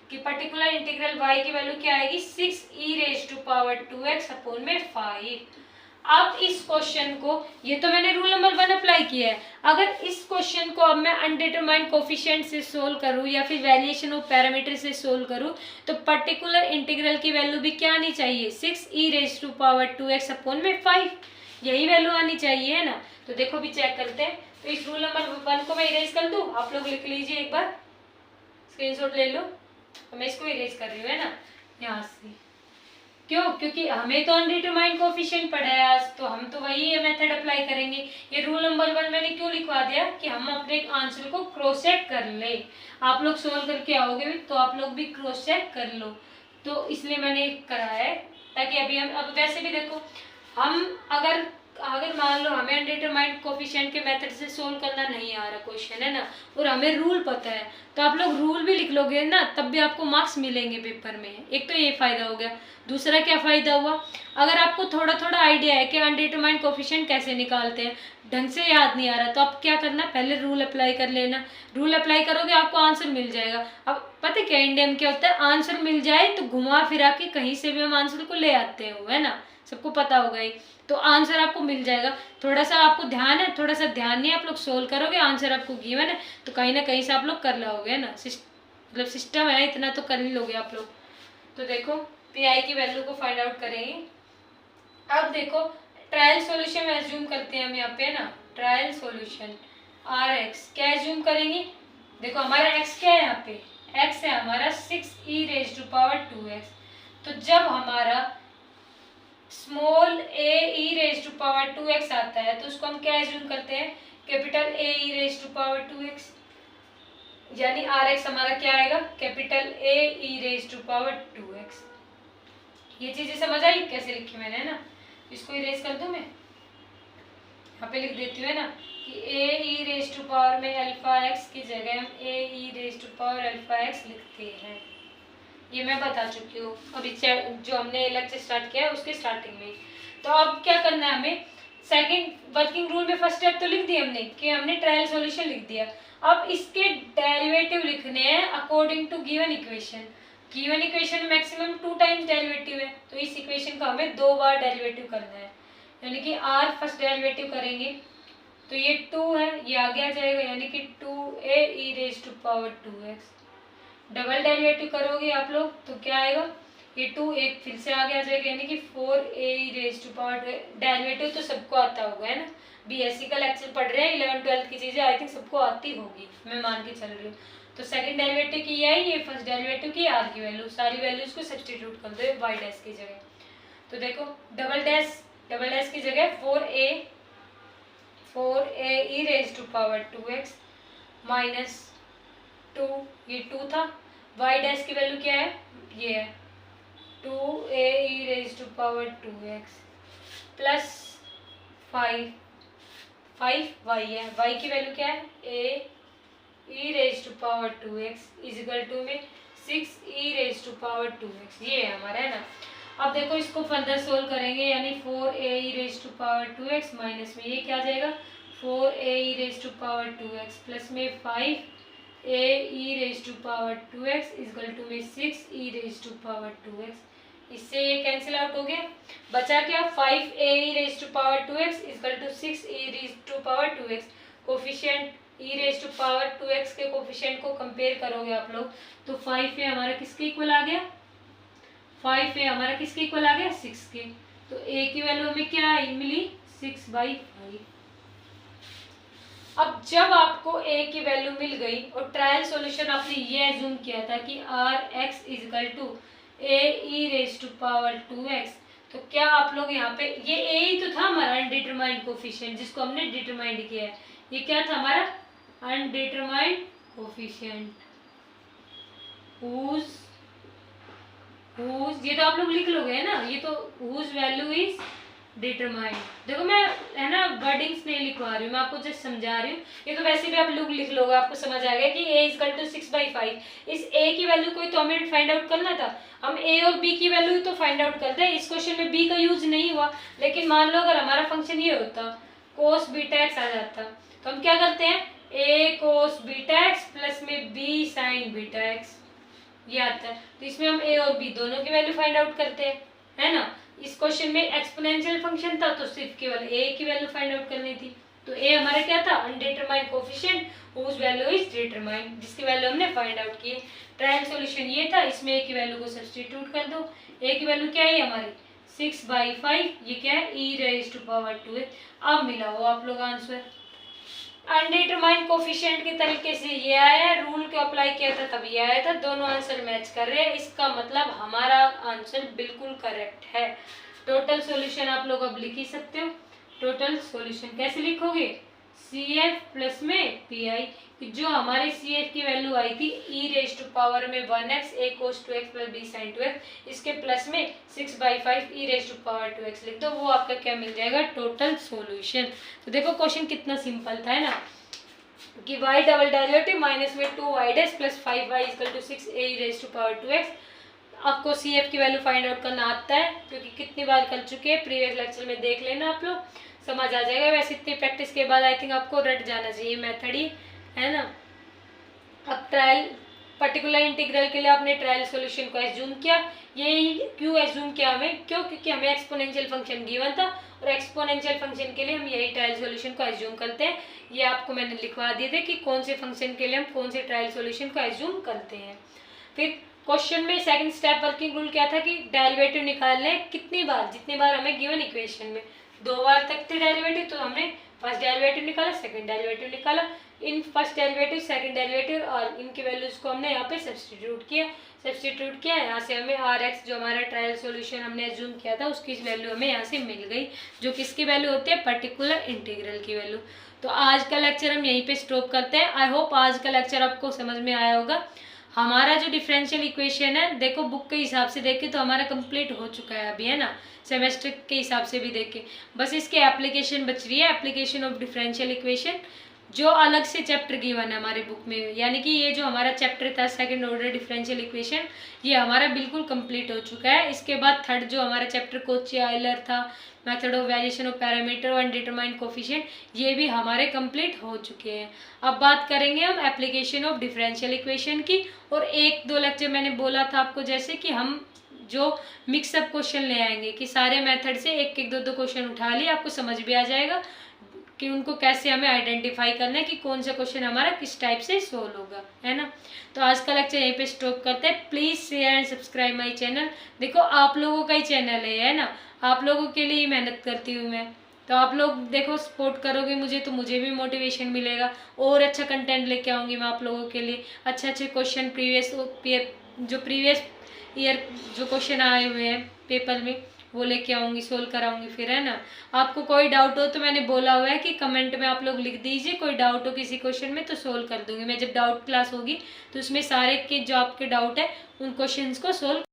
कि पर्टिकुलर इंटीग्रल y की वैल्यू क्या आएगी 6 e raise to power 2x upon में 5। अब इस क्वेश्चन को, ये तो मैंने रूल नंबर 1 अप्लाई किया है, अगर इस क्वेश्चन को अब मैं अनडिटरमाइंड कोफिशिएंट से सोल्व करूं या फिर वेरिएशन ऑफ पैरामीटर से सोल्व करूं तो पर्टिकुलर इंटीग्रल की वैल्यू भी क्या आनी चाहिए 6 e raise to power 2x upon में 5, यही वैल्यू आनी चाहिए, है ना। तो देखो भी चेक करते हैं। तो इस रूल नंबर 1 को मैं इरेज कर दूं, आप लोग लिख लीजिए एक बार, स्क्रीनशॉट ले लो। तो मैं इसको इरेज कर रही हूँ, है ना, यहाँ से। क्यों? क्योंकि हमें तो अनडिटरमाइंड कोफिशिएंट पढ़ा है आज, तो हम तो वही मेथड अप्लाई करेंगे। ये रूल नंबर 1 मैंने क्यों लिखवा दिया कि हम अपने आंसर को क्रॉस चेक कर ले। आप लोग सोल्व करके आओगे तो आप लोग भी क्रॉस चेक कर लो, तो इसलिए मैंने कराया है, ताकि अभी हम अब वैसे भी देखो हम अगर मान लो हमें अनडिटरमाइंड कोफिशिएंट के मेथड से सोल्व करना नहीं आ रहा क्वेश्चन, है ना, और हमें रूल पता है, तो आप लोग रूल भी लिख लोगे ना, तब भी आपको मार्क्स मिलेंगे पेपर में। एक तो ये फायदा हो गया। दूसरा क्या फायदा हुआ, अगर आपको थोड़ा थोड़ा आइडिया है कि अनडिटरमाइंड कोफिशिएंट कैसे निकालते हैं, ढंग से याद नहीं आ रहा, तो आप क्या करना, पहले रूल अप्लाई कर लेना। रूल अप्लाई करोगे आपको आंसर मिल जाएगा। अब पता क्या इंडिया में क्या होता है, आंसर मिल जाए तो घुमा फिरा के कहीं से भी हम आंसर को ले आते हैं, है ना, सबको पता होगा ही, तो आंसर आपको मिल जाएगा। थोड़ा सा आपको ध्यान है, थोड़ा सा ध्यान नहीं, आप लोग सोल्व करोगे, आंसर आपको गिवन है तो कहीं ना कहीं से आप लोग कर लोगे, है ना, मतलब सिस्टम है इतना तो कर ही लोगे आप लोग। तो देखो पी की वैल्यू को फाइंड आउट करेंगे। अब देखो ट्रायल सॉल्यूशन एज्यूम करते हैं हम यहाँ पे ना, ट्रायल सॉल्यूशन आर एक्स क्या एज्यूम करेंगे, देखो हमारा एक्स क्या है, यहाँ पे एक्स है हमारा 6e⁻²x। तो जब हमारा स्मॉल e⁻²x आता है तो उसको हम क्या एज्यूम करते हैं, कैपिटल e⁻²x, यानी आर एक्स हमारा क्या आएगा, कैपिटल e⁻²x। ये चीजें समझ आई कैसे लिखी मैंने, है ना। इसको इरेज कर दूं मैं, यहाँ पे लिख देती हूँ, है ना, कि e⁻² में अल्फा एक्स की जगह हम e⁻α x लिखते हैं। ये मैं बता चुकी हूँ अभी जो हमने लेक्चर स्टार्ट किया है उसके स्टार्टिंग में। तो अब क्या करना है हमें, सेकंड वर्किंग रूल में फर्स्ट स्टेप तो लिख दिया हमने कि हमने ट्रायल सॉल्यूशन लिख दिया। अब इसके डेरिवेटिव लिखने हैं according to given equation. Given equation में मैक्सिमम 2 टाइम्स डेरिवेटिव है, तो इस इक्वेशन का हमें 2 बार डेरिवेटिव करना है, यानी कि r फर्स्ट डेरिवेटिव करेंगे तो ये 2 है, ये आगे आ जाएगा, यानी कि 2a e⁻²x। डबल डेरिवेटिव करोगे आप लोग तो क्या आएगा, ये 2 एक फिर से आगे आ जाएगा, यानी कि 4a e⁻²। डेरिवेटिव तो सबको आता होगा, है ना, बीएससी का लेक्चर पढ़ रहे हैं, 11 12 की चीजें आई थिंक सबको आती होगी, मैं मान के चल रही हूँ। तो सेकंड डेरिवेटिव की है, ये फर्स्ट डेरिवेटिव की आर की वैल्यू, सारी वैल्यूज को सब्स्टिट्यूट कर दो वाई डैश की जगह। तो देखो डबल डैश की जगह 4a e⁻²x माइनस 2, ये 2 था, वाई डैश की वैल्यू क्या है, ये है 2a e⁻²x प्लस 5 वाई है, वाई की वैल्यू क्या है, a e⁻²x इजिकल टू में 6e⁻²x, ये है हमारा, है ना। अब देखो इसको फर्दर सोल्व करेंगे, यानी 4a e⁻²x माइनस में ये क्या आ जाएगा, 4a e⁻²x प्लस में 5a e⁻²x इजिकल टू में 6e⁻²x। इससे ये कैंसिल आउट हो गया, बचा क्या, 5a e⁻²x is equal to 6e⁻²x। Coefficient e⁻²x के कोफिशिएंट को कंपेयर करोगे आप लोग तो 5a हमारा किसके इक्वल आ गया, 5a हमारा किसके इक्वल आ गया, 6 के। तो a की वैल्यू हमें क्या मिली, 6/5। अब जब आपको a की वैल्यू मिल गई और ट्रायल सॉल्यूशन आपने ये एज्यूम किया था कि r(x) is equal to a e⁻²x, तो क्या आप लोग यहाँ पे, ये a ही तो था हमारा अनडिटरमाइंड कोफिशिएंट जिसको हमने डिटरमाइंड किया है, ये क्या था हमारा अनडिटरमाइंड कोफिशिएंट whose, ये तो आप लोग लिख लोगे, है ना, ये तो whose वैल्यू इज डिटरमाइंड। देखो मैं, है ना, वर्डिंग्स नहीं लिखवा रही हूँ, मैं आपको जस्ट समझा रही हूँ, ये तो वैसे भी आप लोग लिख लोगे, आपको समझ आ गया कि a इजिकल टू 6/5। इस a की वैल्यू को तो हमें फाइंड आउट करना था, हम a और b की वैल्यू तो फाइंड आउट करते हैं। इस क्वेश्चन में b का यूज नहीं हुआ, लेकिन मान लो अगर हमारा फंक्शन ये होता cos βx आ जाता, तो हम क्या करते हैं, a cos βx प्लस में b sin βx, ये आता है, तो इसमें हम a और b दोनों की वैल्यू फाइंड आउट करते हैं, है ना। इस क्वेश्चन में एक्सपोनेंशियल फंक्शन था तो सिर्फ केवल a की वैल्यू फाइंड आउट करनी थी, तो a हमारा क्या था, undetermined coefficient whose value is determined, जिसकी वैल्यू हमने फाइंड आउट की। ट्रायल सॉल्यूशन ये था, इसमें a की वैल्यू को सब्स्टिट्यूट कर दो, a की वैल्यू क्या है हमारी 6/5, ये क्या है e⁻²x। अब मिला हो आप लोग आंसर, अनडिटरमाइंड कोफिशिएंट के तरीके से ये आया, रूल को अप्लाई किया था तब ये आया था, दोनों आंसर मैच कर रहे हैं, इसका मतलब हमारा आंसर बिल्कुल करेक्ट है। टोटल सॉल्यूशन आप लोग अब लिख ही सकते हो। टोटल सॉल्यूशन कैसे लिखोगे, CF प्लस में PI, जो हमारे CF की वैल्यू आई थी e⁻⁴ में 1x a cos 2x plus b sin 2x, इसके प्लस में 6/5 e⁻²x लिख दो, वो आपका क्या मिल जाएगा, टोटल सॉल्यूशन। तो देखो क्वेश्चन कितना सिंपल था, है ना, कि y डबल डेरिवेटिव माइनस में 2y dash plus 5y equal to 6a⁻²x। आपको CF की वैल्यू फाइंड आउट करना आता है, क्योंकि कितनी बार कर चुके हैं, प्रीवियस लेक्चर में देख लेना, आप लोग समझ आ जाएगा। वैसे इतनी प्रैक्टिस के बाद आई थिंक आपको रट जाना चाहिए मेथड ही, है ना। अब ट्रायल पर्टिकुलर इंटीग्रल के लिए आपने ट्रायल सॉल्यूशन को एज्यूम किया। यही क्यों एज्यूम किया हमें, क्यों, क्योंकि हमें एक्सपोनेंशियल फंक्शन गिवन था, और एक्सपोनेंशियल फंक्शन के लिए हम यही ट्रायल सॉल्यूशन को एज्यूम करते हैं। ये आपको मैंने लिखवा दिए थे कि कौन से फंक्शन के लिए हम कौन से ट्रायल सॉल्यूशन को एज्यूम करते हैं। फिर क्वेश्चन में सेकंड स्टेप वर्किंग रूल क्या था कि डेरिवेटिव निकालने कितनी बार, जितनी बार हमें गिवन इक्वेशन में 2 बार तक थे डेरिवेटिव, तो हमने फर्स्ट डेरिवेटिव निकाला, सेकंड डेरिवेटिव निकाला, in first derivative second derivative और इनकी वैल्यूज को हमने यहाँ पे सब्स्टिट्यूट किया। यहाँ से हमें Rx जो हमारा ट्रायल सॉल्यूशन हमने एज्यूम किया था उसकी वैल्यू हमें यहाँ से मिल गई, जो किसकी वैल्यू होती है, पर्टिकुलर इंटीग्रल की वैल्यू। तो आज का लेक्चर हम यहीं पे स्टॉप करते हैं। आई होप आज का लेक्चर आपको समझ में आया होगा। हमारा जो डिफरेंशियल इक्वेशन है, देखो बुक के हिसाब से देखे तो हमारा कंप्लीट हो चुका है अभी, है ना, सेमेस्टर के हिसाब से भी देखे, बस इसके एप्लीकेशन बच रही है, एप्लीकेशन ऑफ डिफरेंशियल इक्वेशन, जो अलग से चैप्टर गिवन है हमारे बुक में। यानी कि ये जो हमारा चैप्टर था सेकंड ऑर्डर डिफरेंशियल इक्वेशन, ये हमारा बिल्कुल कंप्लीट हो चुका है। इसके बाद थर्ड जो हमारा चैप्टर कोची-ऑयलर था, method of variation of parameter और अनडिटरमाइंड कोफिशिएंट, ये भी हमारे कंप्लीट हो चुके हैं। अब बात करेंगे हम एप्लीकेशन ऑफ डिफरेंशियल इक्वेशन की, और 1-2 लेक्चर मैंने बोला था आपको जैसे कि हम जो मिक्सअप क्वेश्चन ले आएंगे, कि सारे मेथड से 1-1, 2-2 क्वेश्चन उठा लिए, आपको समझ भी आ जाएगा कि उनको कैसे हमें आइडेंटिफाई करना है कि कौन सा क्वेश्चन हमारा किस टाइप से सोल्व होगा, है ना। तो आज का लेक्चर यहीं पे स्टॉप करते हैं। Please share and subscribe my channel. देखो आप लोगों का ही चैनल है ना, आप लोगों के लिए ही मेहनत करती हूँ मैं, तो आप लोग देखो सपोर्ट करोगे मुझे तो मुझे भी मोटिवेशन मिलेगा, और अच्छा कंटेंट लेके आऊँगी मैं आप लोगों के लिए। अच्छे क्वेश्चन प्रीवियस ईयर जो क्वेश्चन आए हुए हैं पेपर में वो लेके आऊँगी, सोल्व कराऊंगी फिर, है ना। आपको कोई डाउट हो तो मैंने बोला हुआ है कि कमेंट में आप लोग लिख दीजिए, कोई डाउट हो किसी क्वेश्चन में तो सोल्व कर दूंगी मैं। जब डाउट क्लास होगी तो उसमें सारे के जो आपके डाउट है उन क्वेश्चंस को सोल्व